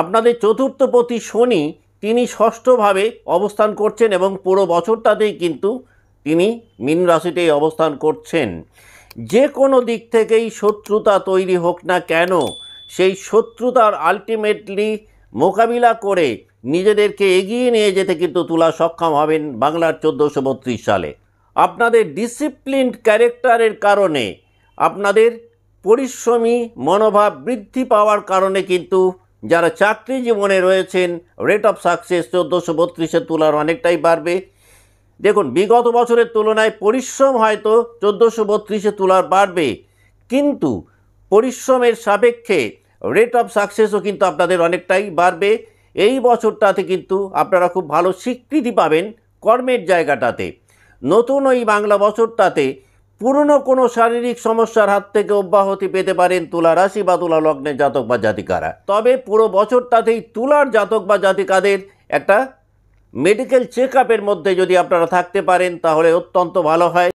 আপনাদের চতুর্থপতি শনি তিনি ষষ্ঠভাবে অবস্থান করছেন এবং পুরো বছরটাতেই কিন্তু তিনি মীন রাশিতেই অবস্থান করছেন। যে কোনো দিক থেকেই শত্রুতা তৈরি হোক না কেন, সেই শত্রুতার আলটিমেটলি মোকাবিলা করে নিজেদেরকে এগিয়ে নিয়ে যেতে কিন্তু তুলা সক্ষম হবেন বাংলার 1432 সালে। আপনাদের ডিসিপ্লিনড ক্যারেক্টারের কারণে, আপনাদের পরিশ্রমী মনোভাব বৃদ্ধি পাওয়ার কারণে কিন্তু যারা চাকরি জীবনে রয়েছেন রেট অফ সাকসেস 1432-এ তুলার অনেকটাই বাড়বে। দেখুন, বিগত বছরের তুলনায় পরিশ্রম হয়তো 1432-এ তুলার বাড়বে, কিন্তু পরিশ্রমের সাপেক্ষে রেট অফ সাকসেসও কিন্তু আপনাদের অনেকটাই বাড়বে। এই বছরটাতে কিন্তু আপনারা খুব ভালো স্বীকৃতি পাবেন কর্মের জায়গাটাতে। নতুন ওই বাংলা বছরটাতে পুরনো কোনো শারীরিক সমস্যার হাত থেকে অব্যাহতি পেতে পারেন তুলা রাশি বা তুলা লগ্নের জাতক বা জাতিকারা। তবে পুরো বছরটাতেই তুলার জাতক বা জাতিকাদের একটা মেডিকেল চেক আপের মধ্যে যদি আপনারা থাকতে পারেন তাহলে অত্যন্ত ভালো হয়।